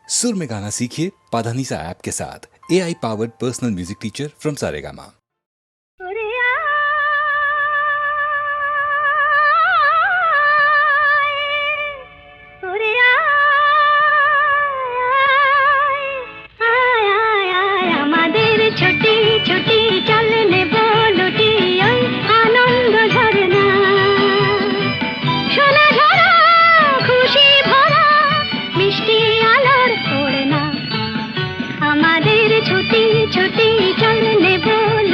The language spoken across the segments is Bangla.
सुर में गाना सीखिए पाधानीसा ऐप के साथ। AI powered personal music teacher from Saregama. छोटी छोटी चलने बोलुटी आनंद झरना সোনা ঝরা খুশি ভরা মিষ্টি আলোর ওড়না আমাদের ছুটি ছুটি চলনে বল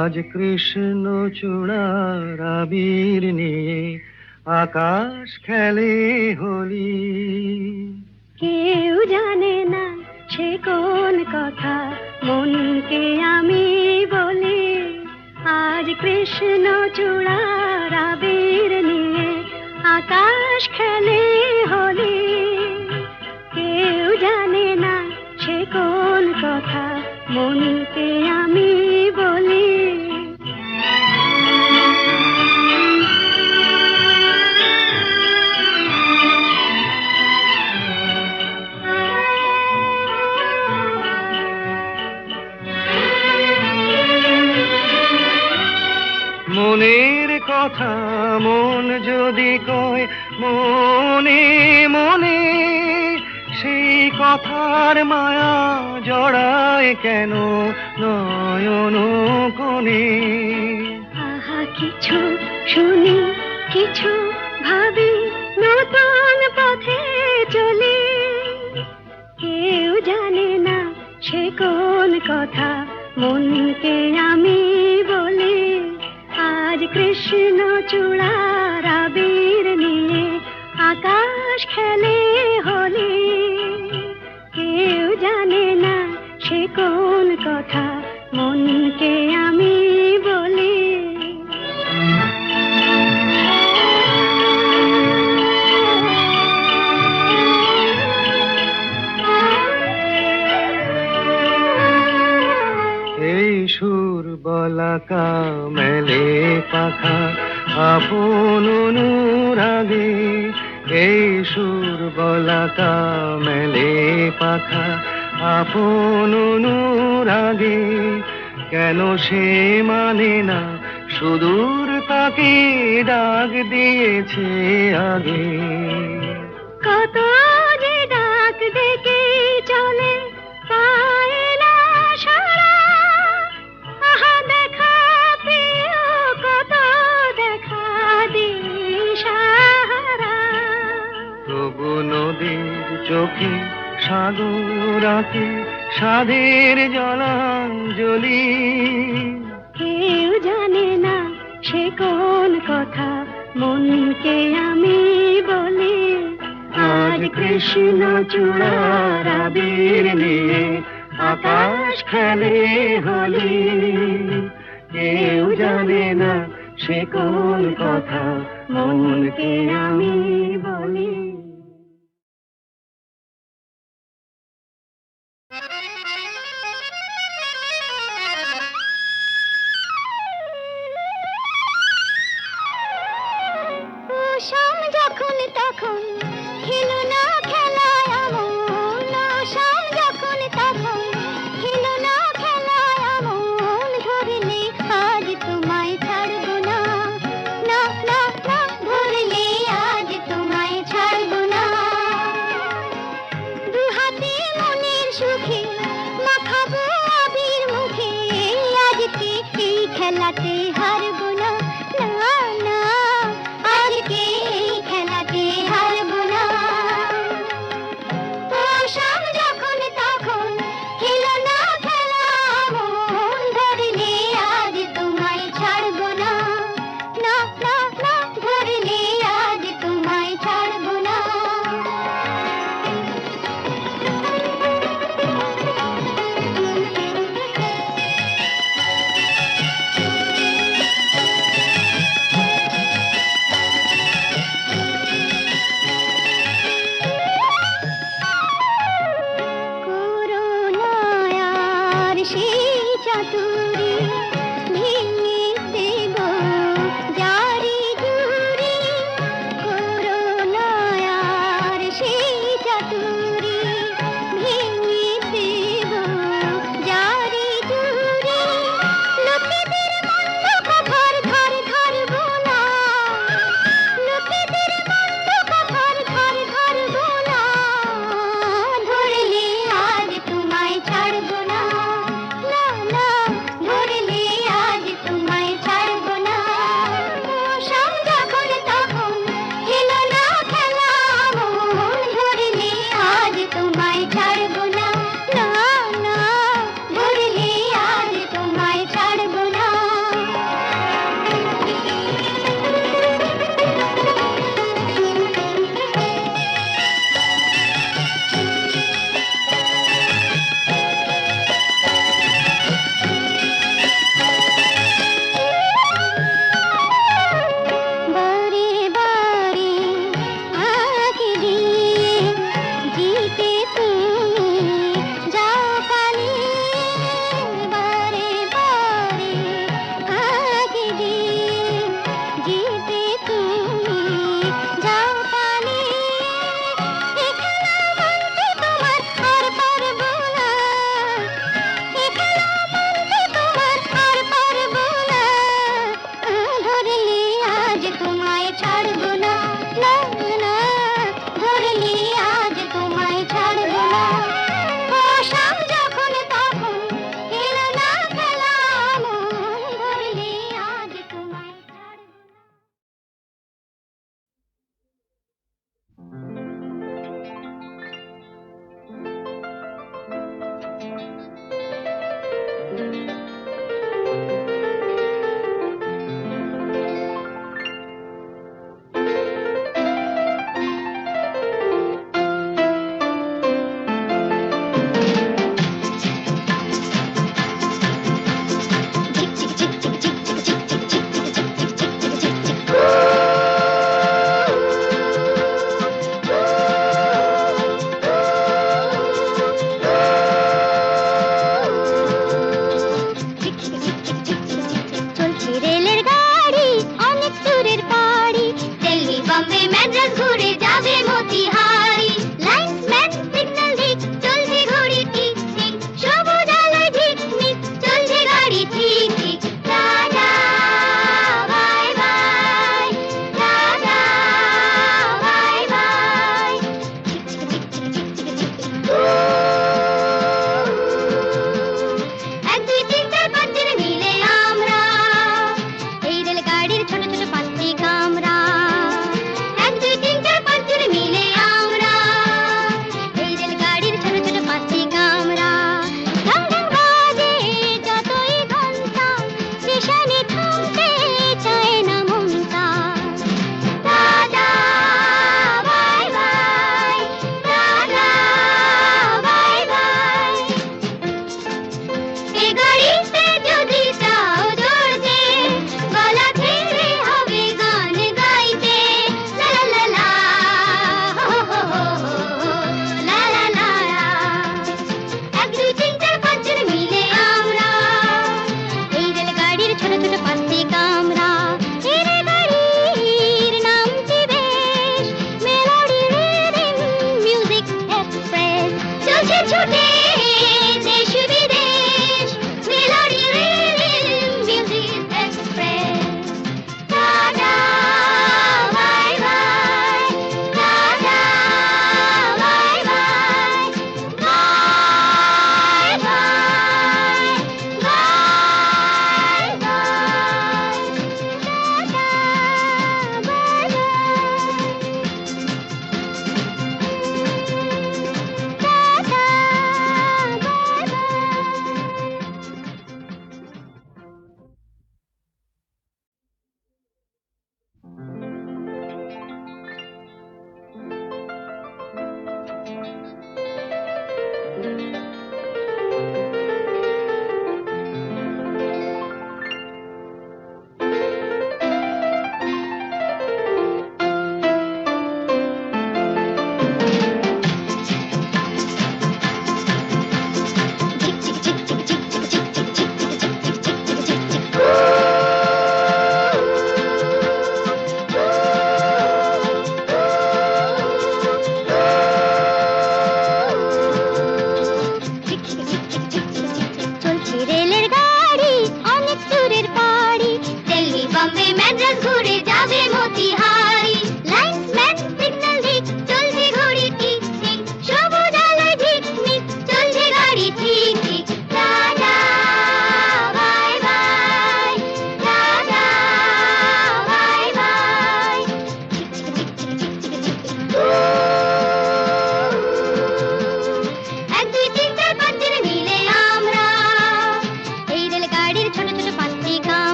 আজ কৃষ্ণ চূড়ার আবির নিয়ে আকাশ খেলে হোলি। কেউ জানে না সে কোন কথা মনকে আমি বলি। আজ কৃষ্ণ চূড়ার আবির নিয়ে আকাশ খেলে হোলি। কেউ জানে না সে কোন কথা মনকে আমি বলি। মনের কথা মন যদি কয় মনে মনে, সেই কথার মায়া জড়ায় কেন নয়ন কোণে। আহা কিছু শুনি কিছু ভাবি নতুন পথে চলি। কেউ জানে না সে কোন কথা মনকে আমি বলি। আজ কৃষ্ণ চূড়ার আবির নিয়ে আকাশ খেলে হোলি। কেউ জানে না সে কোন কথা মনকে আমি বলি। এই সুর বলাকা মেলে পাখা আপন অনুরাগে। এই সুর বলাকা মেলে পাখা আপন অনুরাগে। কেন সে মানে না সুদূর তাকে ডাক দিয়েছে আগে। কত যে ডাক ডেকে চলে পায় না সাড়া। আহা দেখা প্রিয় কত দেখা দিশাহারা। তবু নদীর চোখে সাগর আঁকে সাধের জলাঞ্জলি। কেউ জানে না সে কোন কথা মনকে আমি বলি। আজ কৃষ্ণ চূড়ার আবির নিয়ে আকাশ খেলে হোলি। কেউ জানে না সে কোন কথা মনকে আমি বলি। কুসুম যখন তখন খেলনা খেলায় আমন। কুসুম যখন তখন খেলনা খেলায় আমন। ধরলে আজ তোমায় ছাড়বো না, না না না। ধরলে আজ তোমায়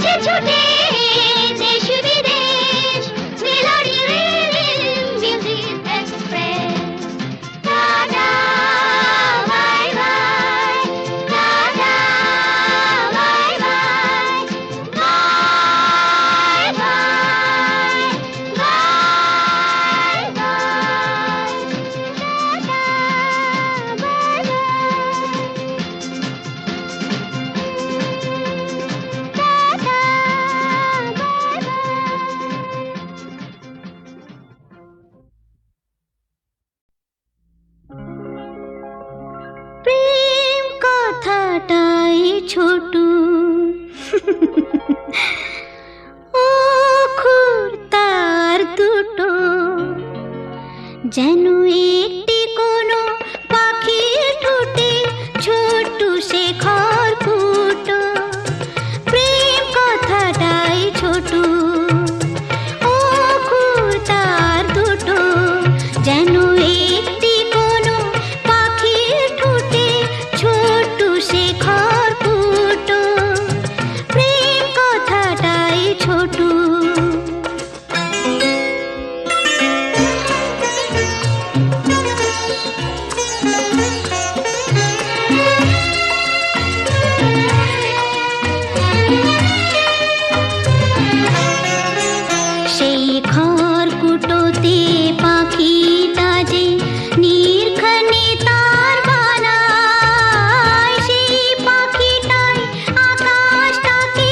বুঝে ছুটে দেশ বিদেশ melody rhythm music express tata bye bye tata bye bye bye bye bye প্রেম কথাটাই ছোট অক্ষর তার দুটো যেন একটি কোনো পাখির ঠোঁটে ছোট্ট শেখর ফুটো প্রেম কথাটাই ছোট অক্ষর তার দুটো যেন একটি কোনো পাখির ঠোঁটে ছোট্ট শেখর ফুটো প্রেম কথাটাই ছোট সেই খড়কুটোতে পাখিটা যে নির্ঘনে তার বানায় সেই পাখিটাই আকাশটাকে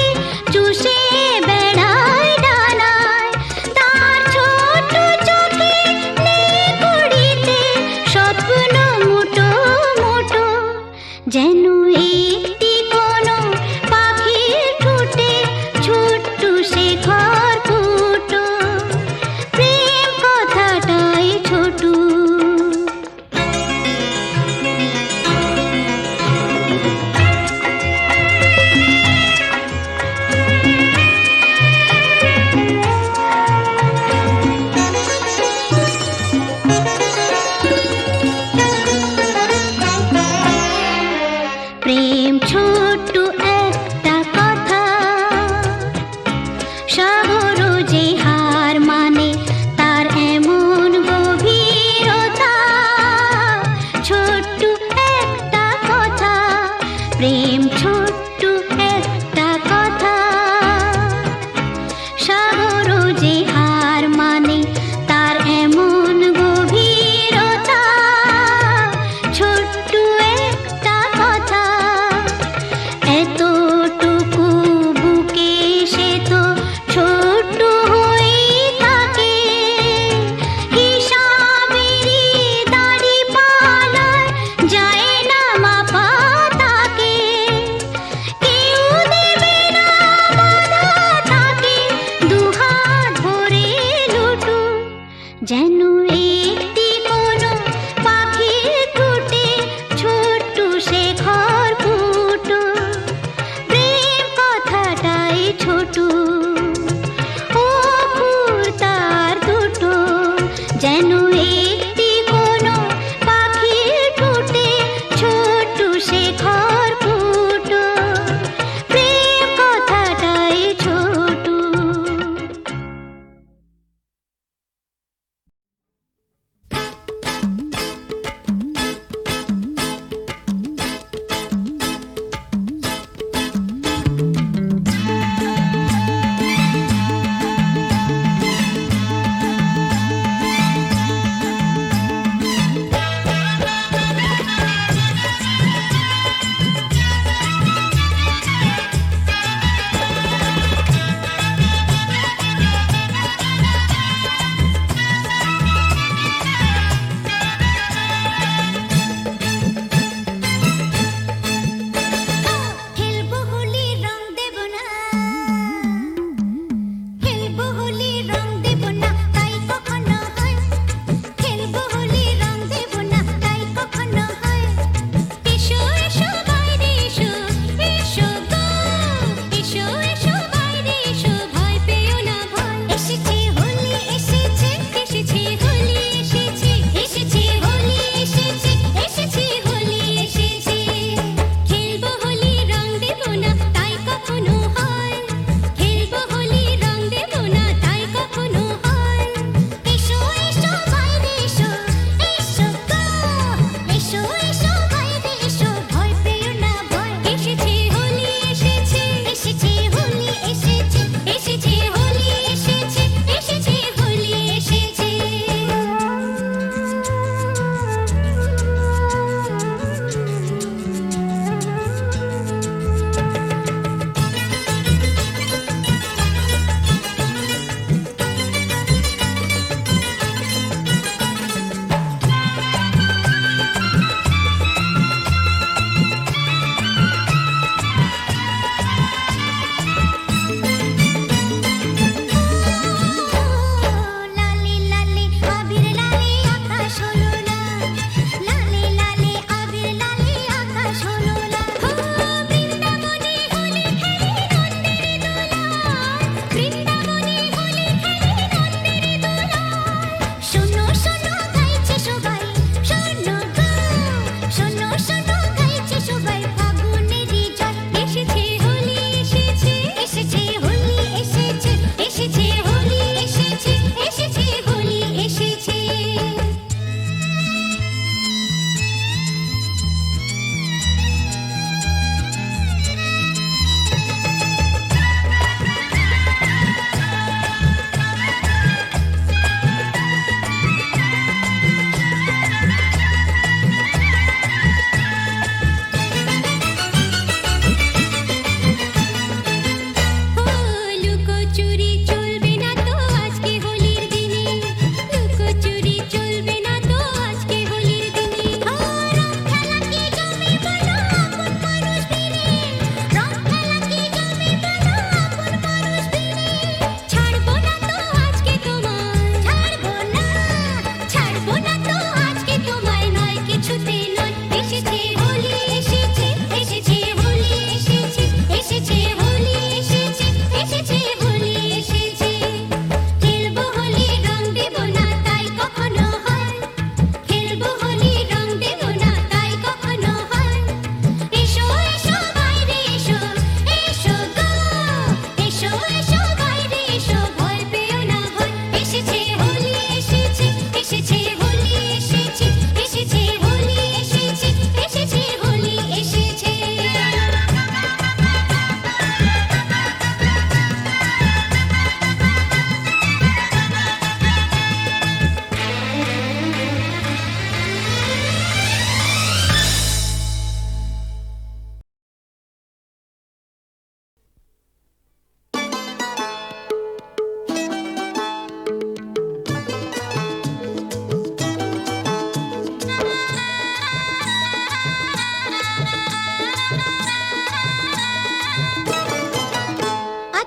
চুষে বেড়ায় ডানায় তার ছোট চোখে নেই কুড়িতে স্বপ্ন মুটো মুটো যেন একটি কোনো পাখির ঠোঁটে ছোট্ট শেখর ফুটো প্রেম কথাটাই ছোট প্রেম ছোট্ট একটা কথা সাগর যে হার মানে তার এমন গভীরতা ছোট্ট একটা কথা প্রেম ছোট্ট একটা কথা সাগর যে হার মানে তার এমন গভীরতা ছোট্ট একটা কথা এতটুকু বুকে সে তো ছোট্ট হয়েই থাকে হিসাবেরই দাড়ি পালায় যায় না মাপা তাকে কেউ দেবে না বাধা তাকে দুহাত ভরে লুটু যেন একটি কোনো পাখির ঠোঁটে ছোট্ট শেখর ফুটো প্রেম কথাটাই ছোট অক্ষর তার দুটো যেন একটি কোনো পাখির ঠোঁটে ছোট্ট শেখর ফুটো প্রেম কথাটাই ছোট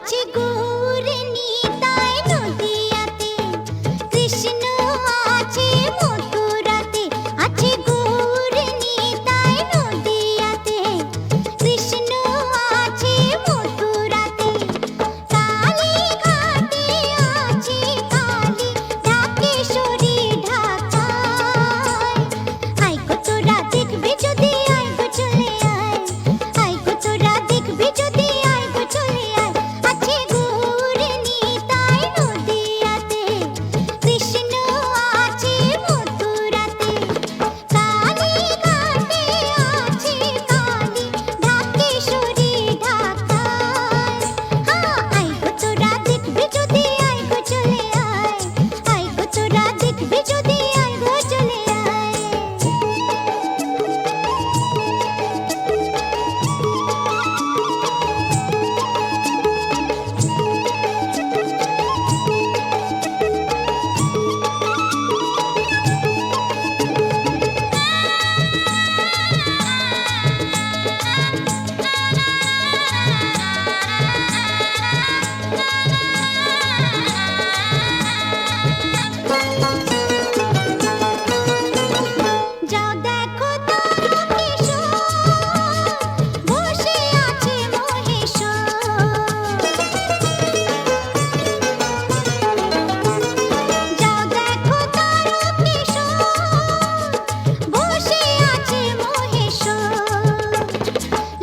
আছে গৌর নিতাই নদিয়াতে, কৃষ্ণ আছে মথুরাতে, আছে গৌর নিতাই নদিয়াতে, কৃষ্ণ আছে মথুরাতে। কালী ঘাটে আছে কালী, ঢাকেশ্বরী ঢাকায়। আয় গো তোরা দেখবি যদি, আয় গো চলে আয়, আয় গো তোরা দেখবি যদি, আয় গো চলে আয়। আছে গৌর নিতাই নদিয়াতে, কৃষ্ণ আছে মথুরাতে। কালী ঘাটে আছে কালী, ঢাকেশ্বরী ঢাকায়। আয় গো তোরা দেখবি যদি, আয় গো চলে আয়, আয় গো তোরা দেখবি যদি, আয় গো চলে আয়। যাও দেখো তারকেশ্বর, বসে আছে মহেশ্বর। যাও দেখো তারকেশ্বর, বসে আছে মহেশ্বর।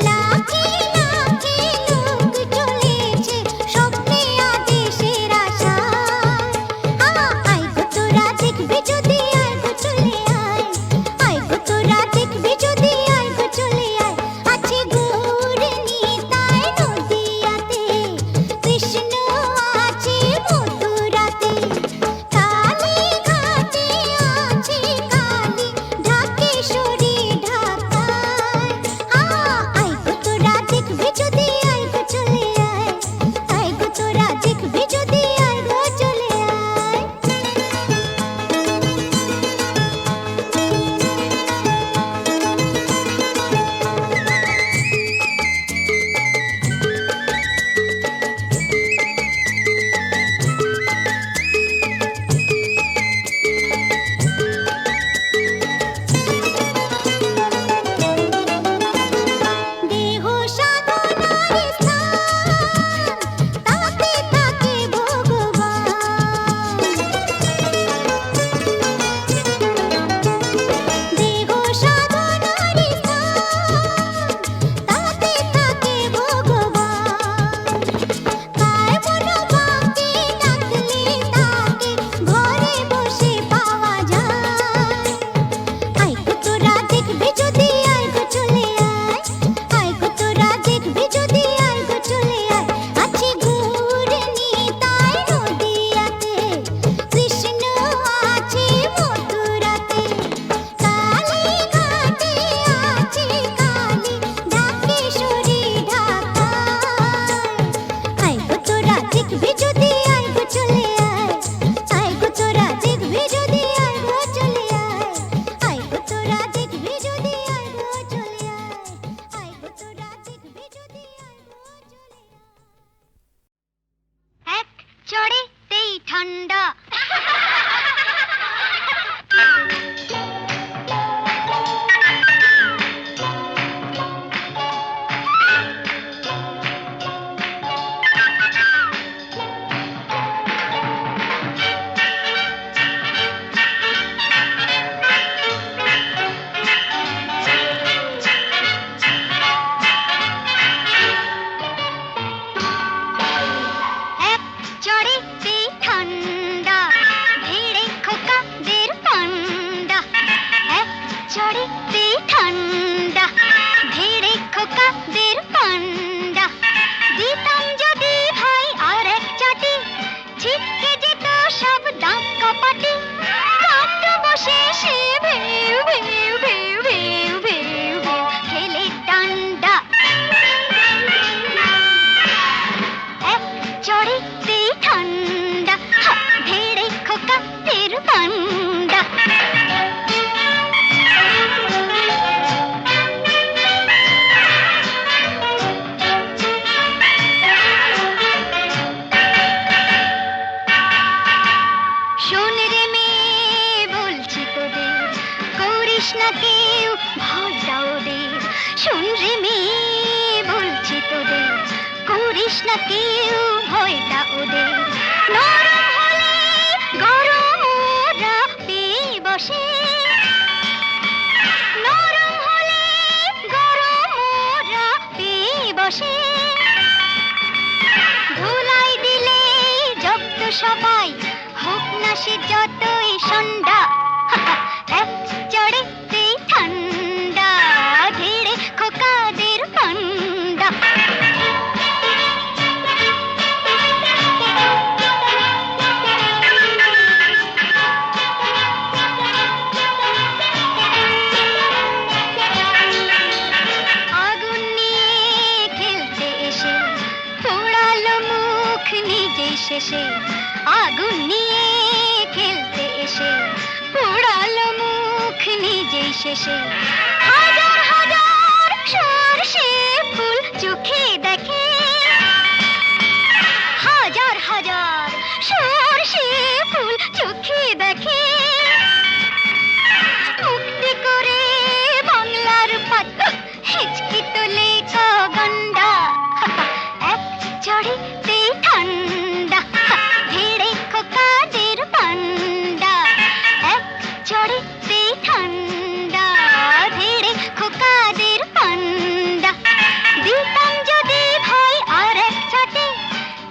লাখে লাখে লোক চলেছে স্বপ্নে আদেশের আশায়। আয় গো তোরা দেখবি যদি, আয় গো চলে আয়, আয় গো তোরা দেখবি যদি, আয় গো চলে আয়। আছে গৌর নিতাই নদিয়াতে, কৃষ্ণ আছে মথুরাতে। কালী ঘাটে আছে কালী, ঢাকেশ্বরী ঢাকায়। আয় গো তোরা দেখবি যদি, আয় গো চলে আয়, আয় গো তোরা দেখবি যদি, আয় গো চলে আয়। দেহ সাধনার স্থান, তাতে থাকে ভগবান। দেহ সাধনার স্থান, তাতে থাকে ভগবান। কায় মনোভাবকে ডাকলে তাকে ঘরে বসে পাওয়া যায়। আয় গো তোরা দেখবি যদি, আয় গো চলে আয়, আয় গো তোরা দেখবি যদি, আয় গো চলে আয়। আছে গৌর নিতাই নদিয়াতে, কৃষ্ণ আছে মথুরাতে। কালী ঘাটে আছে কালী, ঢাকেশ্বরী ঢাকায়। আয় গো তোরা দেখবি যদি, আয় গো চলে আয়, আয় গো তোরা দেখবি যদি, আয় গো চলে আয়। আয় গো তোরা দেখবি যদি, আয় গো চলে আয়, আয় গো তোরা দেখবি যদি, আয় গো চলে আয়। এক চড়েতেই ঠান্ডা। এক চড়েতেই ঠান্ডা, ভিড়ে খোকাদের ঠান্ডা। এক চড়েতেই ঠান্ডা, ভিড়ে খোকাদের ঠান্ডা। দিতাম যদি ভাই আর এক চাটি, ছিটকে যেত সব দাঁত কপাটি। কাণ্ড বসে সে ভেউ ভেউ ভেউ ভেউ ভেউ ভেউ খেলে ডান্ডা। এক চড়েতেই ঠান্ডা, না কেউ ভয়টা ওদের নরম হলে গরম ওরা পেয়ে বসে নরম হলে গরম ওরা পেয়ে বসে ধুলাই দিলে জব্দ সবাই হোক না সে যতই সন্ধ্যা এক চড়েতেই ঠান্ডা ধীরে খোকাদের পান্ডা আগুন নিয়ে খেলতে এসে পোড়ালো মুখ নিজেই শেষে আগুন নিয়ে খেলতে এসে পোড়ালো মুখ নিজেই শেষে হাজার হাজার সরষে ফুল চোখে দেখে হাজার হাজার সরষে ফুল চোখে দেখে মুক্তি করে বাংলার পাত হিচকি তোলে গন্ডা এক চড়েতে ঠান্ডা ধীরে খোকাদের পান্ডা এক চড়েতে ঠান্ডা ধীরে খোকাদের পান্ডা দিতাম যদি ভয় আর এক ছাটে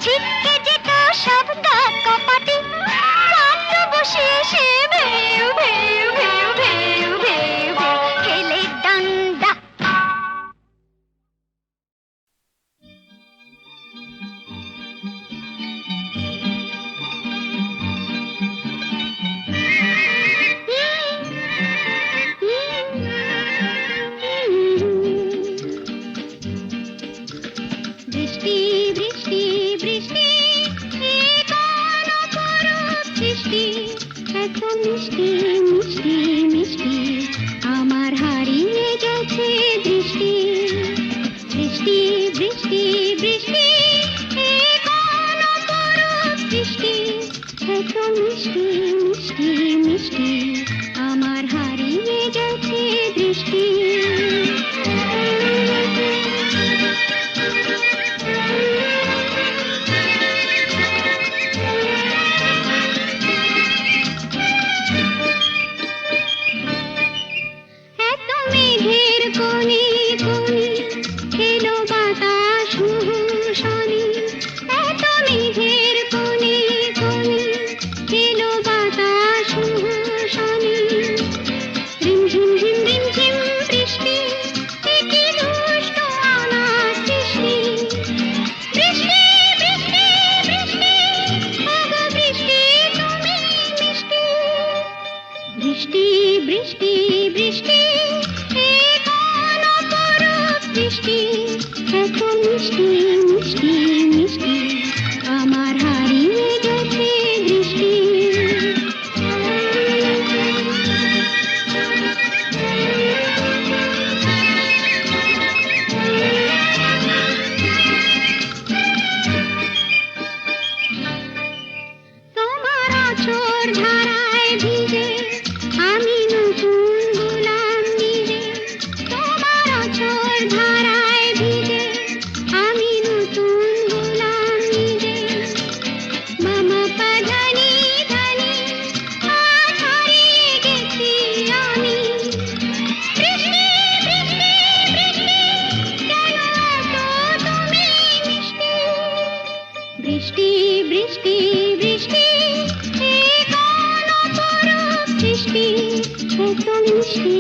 ছিটকে যেত সব গা কপাটে কান্ড বসে সে ভেউ ভেউ ভেউ ভেউ ভেউ ভেউ খেলে ডান্ডা বৃষ্টি বৃষ্টি বৃষ্টি এ কোন অপরূপ সৃষ্টি এত মিষ্টি মিষ্টি মিষ্টি আমার হারিয়ে গেছে দৃষ্টি বৃষ্টি বৃষ্টি বৃষ্টি এ কোন অপরূপ সৃষ্টি এত মিষ্টি মিষ্টি মিষ্টি আমার হারিয়ে গেছে দৃষ্টি এত মেঘের কোণে কোণে এলো বাতাস মুহুর্ষণে এত মেঘের কোণে কোণে এলো বাতাস মুহুর্ষণে রিমঝিম ঝিম রিমঝিম বৃষ্টি এ কি দুষ্ট অনাথ সৃষ্টি বৃষ্টি বৃষ্টি বৃষ্টি ওগো বৃষ্টি তুমি মিষ্টি বৃষ্টি বৃষ্টি বৃষ্টি এ কোন অপরূপ সৃষ্টি এত মিষ্টি মিষ্টি মিষ্টি আমার হারিয়ে গেছে দৃষ্টি তোমার আঁচড় ধারায় ভিজে আমি নতুন গোলাম নিজে তোমার আঁচড় ধারায় ভিজে আমি নতুন গোলাম নিজে মামা পাধানি ধানি আজ হারিয়ে গেছি আমি বৃষ্টি বৃষ্টি বৃষ্টি কেন এত তুমি মিষ্টি বৃষ্টি বৃষ্টি বৃষ্টি এ কোন অপরূপ সৃষ্টি এত মিষ্টি